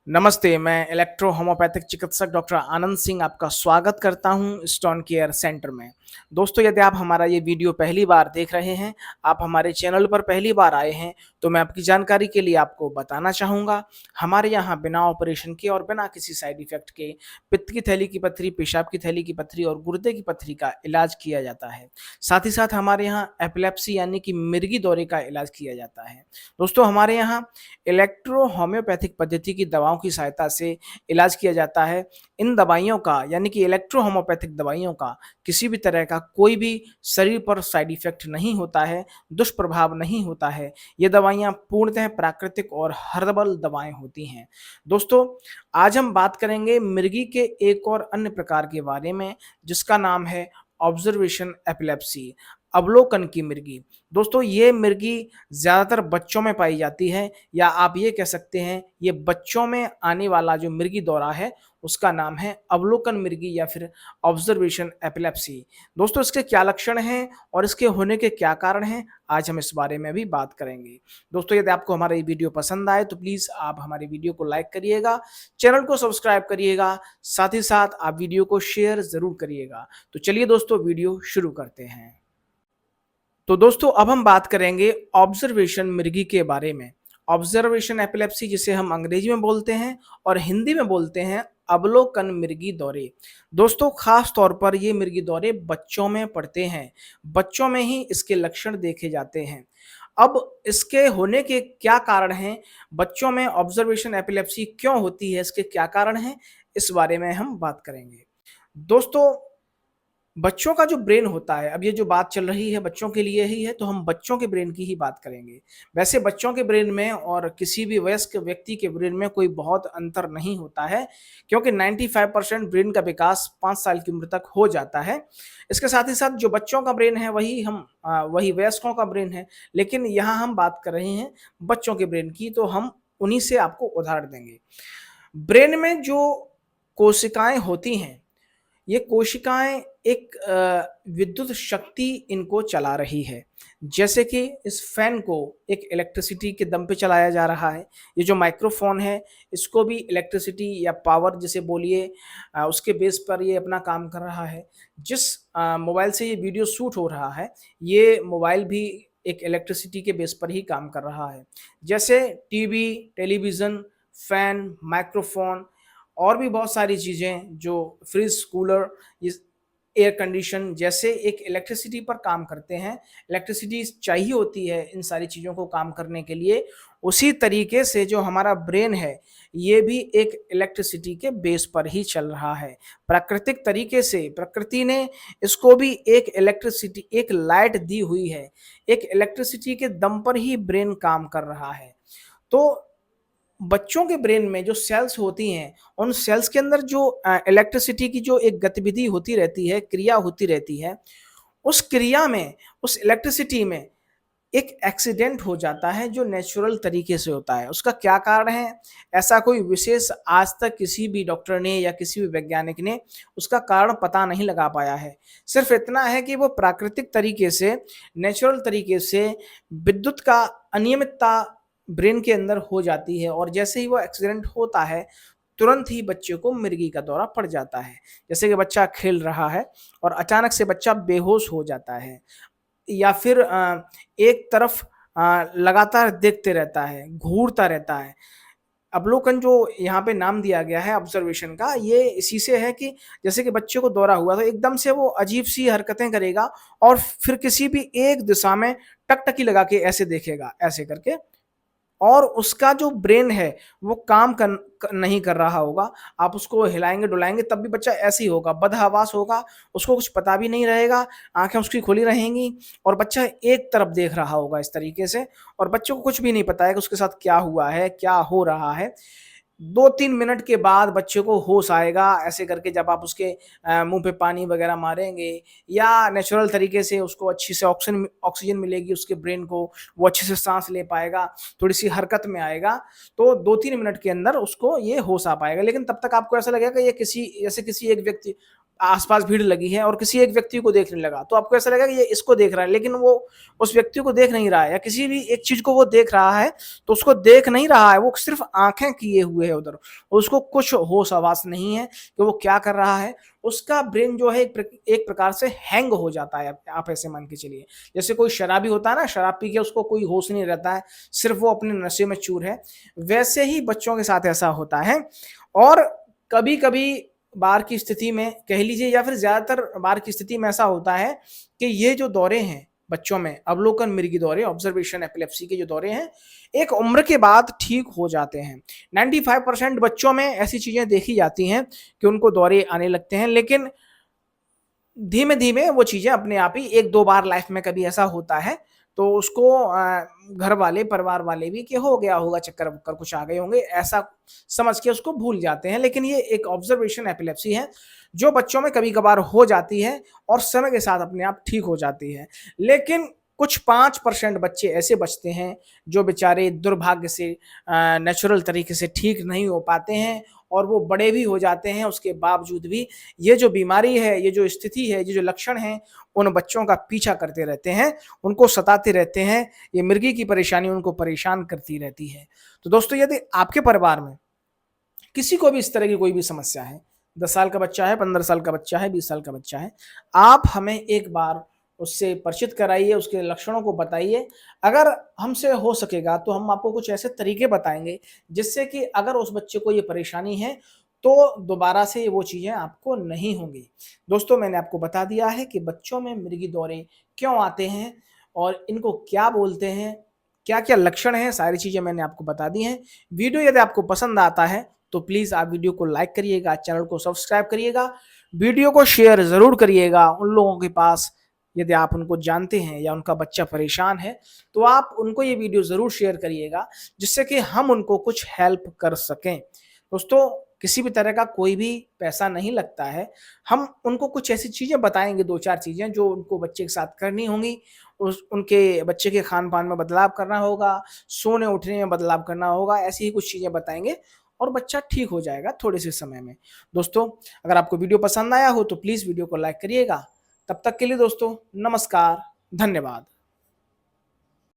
नमस्ते, मैं electro homeopathic चिकित्सक डॉक्टर आनंद सिंह आपका स्वागत करता हूं स्टोन केयर सेंटर में। दोस्तों, यदि आप हमारा ये वीडियो पहली बार देख रहे हैं, आप हमारे चैनल पर पहली बार आए हैं, तो मैं आपकी जानकारी के लिए आपको बताना चाहूँगा, हमारे यहाँ बिना ऑपरेशन के और बिना किसी साइड इफ़ेक्ट के पित्त की थैली की पत्थरी, पेशाब की थैली की पत्थरी और गुर्दे की पत्थरी का इलाज किया जाता है। साथ ही साथ हमारे यहाँ एपिलेप्सी यानी कि मिर्गी दौरे का इलाज किया जाता है। दोस्तों, हमारे यहाँ इलेक्ट्रो होम्योपैथिक पद्धति की दवाओं की सहायता से इलाज किया जाता है। इन दवाइयों का यानी कि इलेक्ट्रो होम्योपैथिक दवाइयों का किसी भी तरह का कोई भी शरीर पर साइड इफ़ेक्ट नहीं होता है, दुष्प्रभाव नहीं होता है। ये दवाइयाँ पूर्णतः प्राकृतिक और हर्बल दवाएँ होती हैं। दोस्तों, आज हम बात करेंगे मिर्गी के एक और अन्य प्रकार के बारे में जिसका नाम है ऑब्जर्वेशन एपिलेप्सी, अवलोकन की मिर्गी। दोस्तों, ये मिर्गी ज़्यादातर बच्चों में पाई जाती है या आप ये कह सकते हैं ये बच्चों में आने वाला जो मिर्गी दौरा है उसका नाम है अवलोकन मिर्गी या फिर ऑब्जर्वेशन एपिलेप्सी। दोस्तों, इसके क्या लक्षण हैं और इसके होने के क्या कारण हैं, आज हम इस बारे में भी बात करेंगे। दोस्तों, यदि आपको हमारा ये वीडियो पसंद आए तो प्लीज़ आप हमारे वीडियो को लाइक करिएगा, चैनल को सब्सक्राइब करिएगा, साथ ही साथ आप वीडियो को शेयर ज़रूर करिएगा। तो चलिए दोस्तों, वीडियो शुरू करते हैं। तो दोस्तों, अब हम बात करेंगे ऑब्जर्वेशन मिर्गी के बारे में। ऑब्जर्वेशन एपिलेप्सी जिसे हम अंग्रेजी में बोलते हैं और हिंदी में बोलते हैं अवलोकन मिर्गी दौरे। दोस्तों, खास तौर पर ये मिर्गी दौरे बच्चों में पड़ते हैं। बच्चों में ही इसके लक्षण देखे जाते हैं। अब इसके होने के क्या कारण हैं? बच्चों में ऑब्जर्वेशन एपिलेप्सी क्यों होती है? इसके क्या कारण हैं? इस बारे में हम बात करेंगे। दोस्तों, बच्चों का जो ब्रेन होता है, अब ये जो बात चल रही है बच्चों के लिए ही है, तो हम बच्चों के ब्रेन की ही बात करेंगे। वैसे बच्चों के ब्रेन में और किसी भी वयस्क व्यक्ति के ब्रेन में कोई बहुत अंतर नहीं होता है, क्योंकि 95% ब्रेन का विकास 5 साल की उम्र तक हो जाता है। इसके साथ ही साथ जो बच्चों का ब्रेन है वही वयस्कों का ब्रेन है, लेकिन यहाँ हम बात कर रहे हैं बच्चों के ब्रेन की, तो हम उन्हीं से आपको उदाहरण देंगे। ब्रेन में जो कोशिकाएँ होती हैं, ये कोशिकाएँ एक विद्युत शक्ति इनको चला रही है। जैसे कि इस फ़ैन को एक इलेक्ट्रिसिटी के दम पे चलाया जा रहा है। ये जो माइक्रोफ़ोन है, इसको भी इलेक्ट्रिसिटी या पावर जिसे बोलिए उसके बेस पर ये अपना काम कर रहा है। जिस मोबाइल से ये वीडियो शूट हो रहा है, ये मोबाइल भी एक इलेक्ट्रिसिटी के बेस पर ही काम कर रहा है। जैसे टीवी, टेलीविज़न, फ़ैन, माइक्रोफ़ोन और भी बहुत सारी चीज़ें जो फ्रिज, कूलर, इस एयर कंडीशन जैसे एक इलेक्ट्रिसिटी पर काम करते हैं। इलेक्ट्रिसिटी चाहिए होती है इन सारी चीज़ों को काम करने के लिए। उसी तरीके से जो हमारा ब्रेन है, ये भी एक इलेक्ट्रिसिटी के बेस पर ही चल रहा है। प्राकृतिक तरीके से प्रकृति ने इसको भी एक इलेक्ट्रिसिटी, एक लाइट दी हुई है। एक इलेक्ट्रिसिटी के दम पर ही ब्रेन काम कर रहा है। तो बच्चों के ब्रेन में जो सेल्स होती हैं, उन सेल्स के अंदर जो इलेक्ट्रिसिटी की जो एक गतिविधि होती रहती है, क्रिया होती रहती है, उस क्रिया में, उस इलेक्ट्रिसिटी में एक एक्सीडेंट हो जाता है जो नेचुरल तरीके से होता है। उसका क्या कारण है? ऐसा कोई विशेष आज तक किसी भी डॉक्टर ने या किसी भी वैज्ञानिक ने उसका कारण पता नहीं लगा पाया है। सिर्फ़ इतना है कि वो प्राकृतिक तरीके से, नेचुरल तरीके से विद्युत का अनियमितता ब्रेन के अंदर हो जाती है और जैसे ही वो एक्सीडेंट होता है, तुरंत ही बच्चे को मिर्गी का दौरा पड़ जाता है। जैसे कि बच्चा खेल रहा है और अचानक से बच्चा बेहोश हो जाता है या फिर एक तरफ लगातार देखते रहता है, घूरता रहता है। अवलोकन जो यहाँ पे नाम दिया गया है ऑब्जर्वेशन का, ये इसी से है कि जैसे कि बच्चे को दौरा हुआ तो एकदम से वो अजीब-सी हरकतें करेगा और फिर किसी भी एक दिशा में टकटकी लगा के ऐसे देखेगा, ऐसे करके, और उसका जो ब्रेन है वो काम नहीं कर रहा होगा। आप उसको हिलाएँगे-डुलाएँगे तब भी बच्चा ऐसे ही होगा, बदहवास होगा, उसको कुछ पता भी नहीं रहेगा, आँखें उसकी खुली रहेंगी और बच्चा एक तरफ देख रहा होगा इस तरीके से, और बच्चे को कुछ भी नहीं पता है कि उसके साथ क्या हुआ है, क्या हो रहा है। 2-3 मिनट के बाद बच्चे को होश आएगा, ऐसे करके जब आप उसके मुँह पे पानी वगैरह मारेंगे या नेचुरल तरीके से उसको अच्छी से ऑक्सीजन मिलेगी उसके ब्रेन को, वो अच्छे से साँस ले पाएगा, थोड़ी-सी हरकत में आएगा, तो 2-3 मिनट के अंदर उसको ये होश आ पाएगा। लेकिन तब तक आपको ऐसा लगेगा कि ये किसी एक व्यक्ति आसपास भीड़ लगी है और किसी एक व्यक्ति को देखने लगा, तो आपको ऐसा लगेगा कि ये इसको देख रहा है, लेकिन वो उस व्यक्ति को देख नहीं रहा है, या किसी भी एक चीज को वो देख रहा है तो उसको देख नहीं रहा है, वो सिर्फ आंखें किए हुए है उधर, उसको कुछ होश आवास नहीं है कि वो क्या कर रहा है। उसका ब्रेन जो है एक प्रकार से हैंग हो जाता है। आप ऐसे मान के चलिए, जैसे कोई शराबी होता है ना, शराब पी के उसको कोई होश नहीं रहता है, सिर्फ वो अपने नशे में चूर है, वैसे ही बच्चों के साथ ऐसा होता है। और कभी कभी बार की स्थिति में कह लीजिए, या फिर ज्यादातर बार की स्थिति में ऐसा होता है कि ये जो दौरे हैं बच्चों में, अवलोकन मिर्गी दौरे, ऑब्जर्वेशन एपिलेप्सी के जो दौरे हैं, एक उम्र के बाद ठीक हो जाते हैं। 95% बच्चों में ऐसी चीजें देखी जाती हैं कि उनको दौरे आने लगते हैं, लेकिन धीमे धीमे वो चीजें अपने आप ही, एक दो बार लाइफ में कभी ऐसा होता है तो उसको घर वाले, परिवार वाले भी कि हो गया होगा, चक्कर वक्कर कुछ आ गए होंगे, ऐसा समझ के उसको भूल जाते हैं। लेकिन ये एक ऑब्जर्वेशन एपिलेप्सी है जो बच्चों में कभी कभार हो जाती है और समय के साथ अपने आप ठीक हो जाती है। लेकिन कुछ 5% बच्चे ऐसे बचते हैं जो बेचारे दुर्भाग्य से नेचुरल तरीके से ठीक नहीं हो पाते हैं, और वो बड़े भी हो जाते हैं, उसके बावजूद भी ये जो बीमारी है, ये जो स्थिति है, ये जो लक्षण हैं, उन बच्चों का पीछा करते रहते हैं, उनको सताते रहते हैं। ये मिर्गी की परेशानी उनको परेशान करती रहती है। तो दोस्तों, यदि आपके परिवार में किसी को भी इस तरह की कोई भी समस्या है, 10 साल का बच्चा है, 15 साल का बच्चा है, 20 साल का बच्चा है, आप हमें एक बार उससे परिचित कराइए, उसके लक्षणों को बताइए। अगर हमसे हो सकेगा तो हम आपको कुछ ऐसे तरीके बताएंगे जिससे कि अगर उस बच्चे को ये परेशानी है तो दोबारा से वो चीजें आपको नहीं होंगी। दोस्तों, मैंने आपको बता दिया है कि बच्चों में मिर्गी दौरे क्यों आते हैं और इनको क्या बोलते हैं, क्या क्या लक्षण हैं, सारी चीजें मैंने आपको बता दी हैं। वीडियो यदि आपको पसंद आता है तो प्लीज आप वीडियो को लाइक करिएगा, चैनल को सब्सक्राइब करिएगा, वीडियो को शेयर जरूर करिएगा उन लोगों के पास, यदि आप उनको जानते हैं या उनका बच्चा परेशान है तो आप उनको ये वीडियो जरूर शेयर करिएगा, जिससे कि हम उनको कुछ हेल्प कर सकें। दोस्तों, किसी भी तरह का कोई भी पैसा नहीं लगता है। हम उनको कुछ ऐसी चीजें बताएंगे, 2-4 चीजें जो उनको बच्चे के साथ करनी होंगी। उनके बच्चे के खान पान में बदलाव करना होगा, सोने उठने में बदलाव करना होगा, ऐसी ही कुछ चीजें बताएंगे और बच्चा ठीक हो जाएगा थोड़े से समय में। दोस्तों, अगर आपको वीडियो पसंद आया हो तो प्लीज वीडियो को लाइक करिएगा। तब तक के लिए दोस्तों, नमस्कार, धन्यवाद।